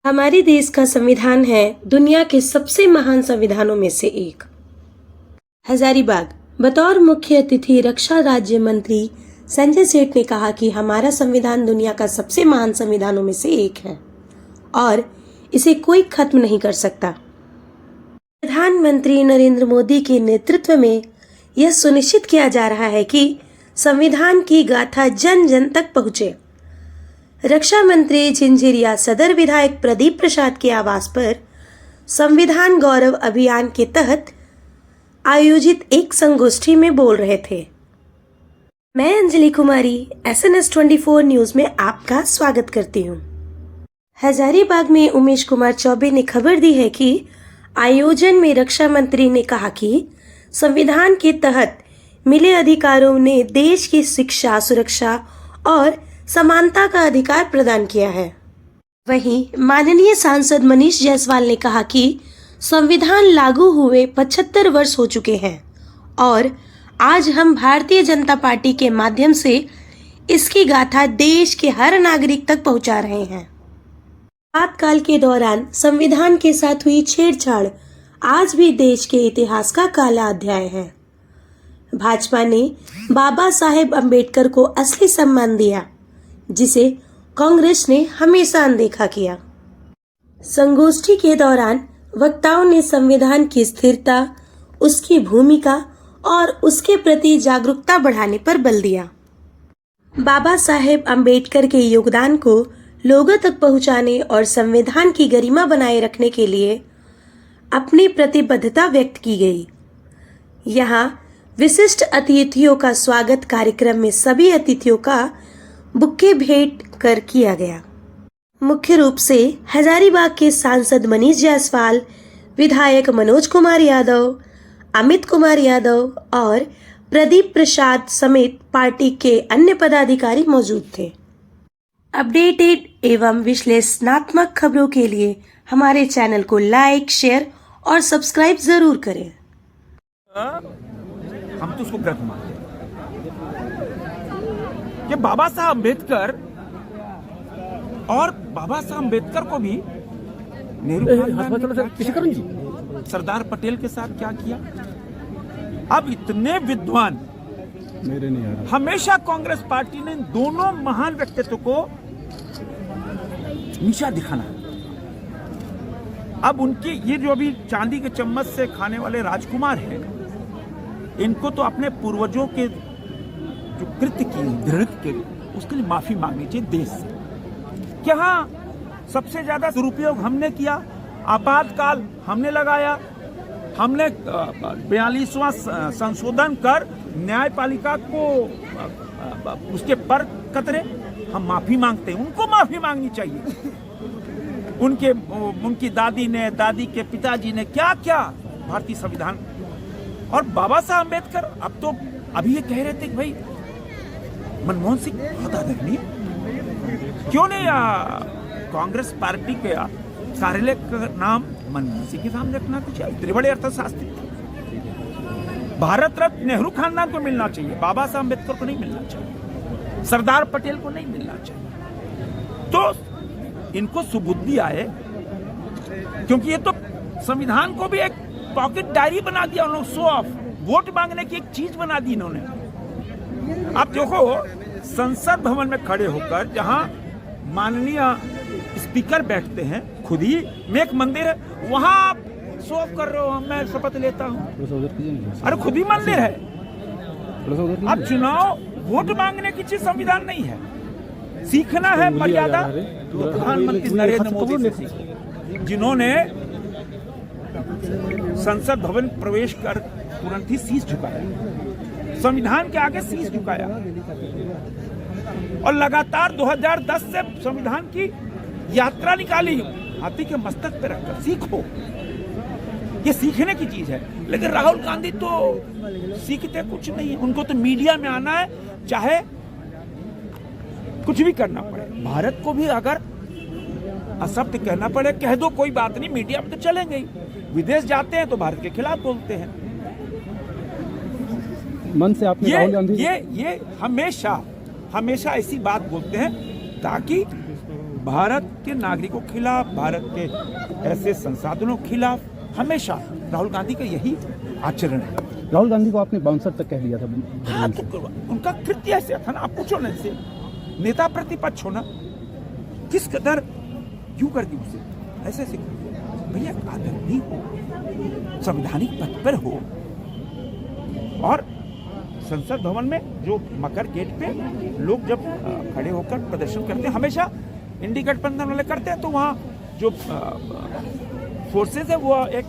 हमारे देश का संविधान है दुनिया के सबसे महान संविधानों में से एक। हजारीबाग बतौर मुख्य अतिथि रक्षा राज्य मंत्री संजय सेठ ने कहा कि हमारा संविधान दुनिया का सबसे महान संविधानों में से एक है और इसे कोई खत्म नहीं कर सकता। प्रधानमंत्री नरेंद्र मोदी के नेतृत्व में यह सुनिश्चित किया जा रहा है कि संविधान की गाथा जन जन तक पहुंचे। रक्षा मंत्री झिंझिरिया सदर विधायक प्रदीप प्रसाद के आवास पर संविधान गौरव अभियान के तहत आयोजित एक संगोष्ठी में बोल रहे थे। मैं अंजलि कुमारी SNS 24 न्यूज में आपका स्वागत करती हूँ। हजारीबाग में उमेश कुमार चौबे ने खबर दी है कि आयोजन में रक्षा मंत्री ने कहा कि संविधान के तहत मिले अधिकारों ने देश की शिक्षा, सुरक्षा और समानता का अधिकार प्रदान किया है। वहीं माननीय सांसद मनीष जायसवाल ने कहा कि संविधान लागू हुए 75 वर्ष हो चुके हैं और आज हम भारतीय जनता पार्टी के माध्यम से इसकी गाथा देश के हर नागरिक तक पहुंचा रहे हैं। आपातकाल के दौरान संविधान के साथ हुई छेड़छाड़ आज भी देश के इतिहास का काला अध्याय है। भाजपा ने बाबा साहेब अम्बेडकर को असली सम्मान दिया, जिसे कांग्रेस ने हमेशा अनदेखा किया। संगोष्ठी के दौरान वक्ताओं ने संविधान की स्थिरता, उसकी भूमिका और उसके प्रति जागरूकता बढ़ाने पर बल दिया। बाबा साहेब अम्बेडकर के योगदान को लोगों तक पहुंचाने और संविधान की गरिमा बनाए रखने के लिए अपनी प्रतिबद्धता व्यक्त की गई। यहाँ विशिष्ट अतिथियों का स्वागत कार्यक्रम में सभी अतिथियों का बुक्के भेंट कर किया गया। मुख्य रूप से हजारीबाग के सांसद मनीष जायसवाल, विधायक मनोज कुमार यादव, अमित कुमार यादव और प्रदीप प्रसाद समेत पार्टी के अन्य पदाधिकारी मौजूद थे। अपडेटेड एवं विश्लेषणात्मक खबरों के लिए हमारे चैनल को लाइक, शेयर और सब्सक्राइब जरूर करें। हम तो उसको गलत मानते हैं कि बाबा साहब अम्बेडकर और बाबा साहब अम्बेडकर को भी नेहरू सरदार पटेल के साथ क्या किया। अब इतने विद्वान हमेशा कांग्रेस पार्टी ने दोनों महान व्यक्तित्व को नीचा दिखाना। अब उनके ये जो अभी चांदी के चम्मच से खाने वाले राजकुमार हैं, इनको तो अपने पूर्वजों के जो कृत्य किए, धृत के, उसके लिए माफी मांगनी चाहिए देश से। क्या सबसे ज्यादा दुरुपयोग हमने किया, आपातकाल हमने लगाया, हमने 42वां संशोधन कर न्यायपालिका को उसके पर कतरे। हम माफी मांगते हैं, उनको माफी मांगनी चाहिए। उनकी दादी ने, दादी के पिताजी ने क्या क्या भारतीय संविधान। और बाबा साहब अम्बेडकर अब तो अभी ये कह रहे थे कि भाई मनमोहन सिंह बहुत आदरणीय, क्यों नहीं कांग्रेस पार्टी के कार्यालय का नाम मनमोहन सिंह के सामने रखना चाहिए। इतने बड़े अर्थशास्त्री थे। भारत रत्न नेहरू खानदान को मिलना चाहिए, बाबा साहब अम्बेडकर को नहीं मिलना चाहिए, सरदार पटेल को नहीं मिलना चाहिए। तो इनको सुबुद्धि आए, क्योंकि ये तो संविधान को भी एक पॉकेट डायरी बना दिया उन्होंने, शो ऑफ, वोट मांगने की एक चीज बना दी इन्होंने। आप देखो संसद भवन में खड़े होकर, जहां माननीय स्पीकर बैठते हैं, खुद ही में एक मंदिर है, वहां आप शो ऑफ कर रहे हो, मैं शपथ लेता हूं। अरे खुद ही मंदिर है। अब चुनाव वोट मांगने की चीज संविधान नहीं है। सीखना है मर्यादा तो प्रधानमंत्री नरेंद्र मोदी से सीखिए, जिन्होंने संसद भवन प्रवेश कर तुरंत ही शीश झुकाया, संविधान के आगे शीश झुकाया। और लगातार 2010 से संविधान की यात्रा निकाली, हाथी के मस्तक पे रखकर। सीखो, ये सीखने की चीज है। लेकिन राहुल गांधी तो सीखते कुछ नहीं है, उनको तो मीडिया में आना है, चाहे कुछ भी करना पड़े। भारत को भी अगर असत्य कहना पड़े, कह दो, कोई बात नहीं, मीडिया में तो चलेंगे ही। विदेश जाते हैं तो भारत के खिलाफ बोलते हैं। मन से आपने राहुल गांधी ये हमेशा ऐसी बात बोलते हैं ताकि भारत के नागरिकों के खिलाफ, भारत के ऐसे संसाधनों के खिलाफ हमेशा राहुल गांधी का यही आचरण है। राहुल गांधी को आपने बाउंसर तक कह दिया था। हाँ, तो उनका कृत्य ऐसे था ना, आप पूछो ना इनसे, नेता प्रतिपक्ष हो ना, किस कदर क्यों कर दी उसे ऐसे ऐसे। भैया आदरणीय हो, संवैधानिक पद पर हो, और संसद भवन में जो मकर गेट पे लोग जब खड़े होकर प्रदर्शन करते हैं, हमेशा इंडी गठबंधन वाले करते हैं, तो वहाँ जो फोर्सेज है वो एक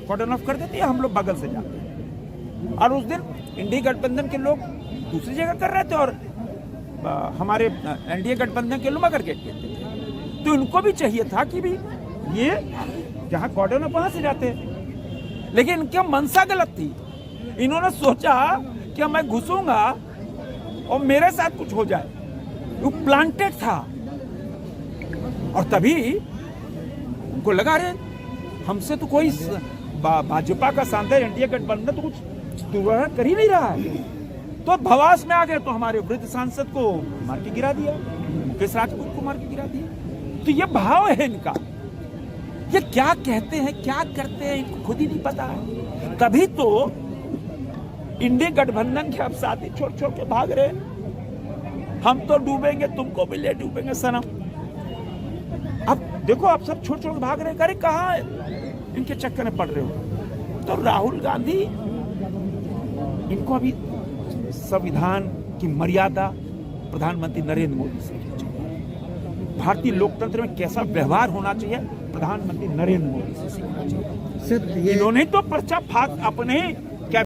कॉर्डन ऑफ कर देती है, हम लोग बगल से जाते हैं। और उस दिन इंडी गठबंधन के लोग दूसरी जगह कर रहे थे और हमारे एनडीए गठबंधन के लोग मकर गेट पे थे। तो इनको भी चाहिए था कि भी ये जहाँ कॉर्डन है वहां से जाते हैं, लेकिन इनकी मंशा गलत थी। इन्होंने सोचा कि मैं घुसूंगा और मेरे साथ कुछ हो जाए, वो प्लांटेड था। और तभी उनको लगा रहे हमसे तो कोई भाजपा का शानदार एनडीए गठबंधन तो कुछ दुर्व्यवहार कर ही नहीं रहा है, तो भवास में आ गए, तो हमारे वृद्ध सांसद को मार के गिरा दिया, मुकेश राजपूत को मार के गिरा दिया। तो ये भाव है इनका, ये क्या कहते हैं क्या करते हैं इनको खुद ही नहीं पता है। तभी तो इंडी गठबंधन के अब साथी छोड़ छोड़ के भाग रहे, हम तो डूबेंगे तुमको भी ले डूबेंगे सनम। अब देखो आप सब छोड़ छोड़ के भाग रहे, अरे कहाँ इनके चक्कर में पड़ रहे हो। तो राहुल गांधी, इनको अभी संविधान की मर्यादा प्रधानमंत्री नरेंद्र मोदी से, भारतीय लोकतंत्र में कैसा व्यवहार होना चाहिए प्रधानमंत्री नरेंद्र मोदी से सीखना चाहिए। इन्होंने तो पर्चा फाक अपने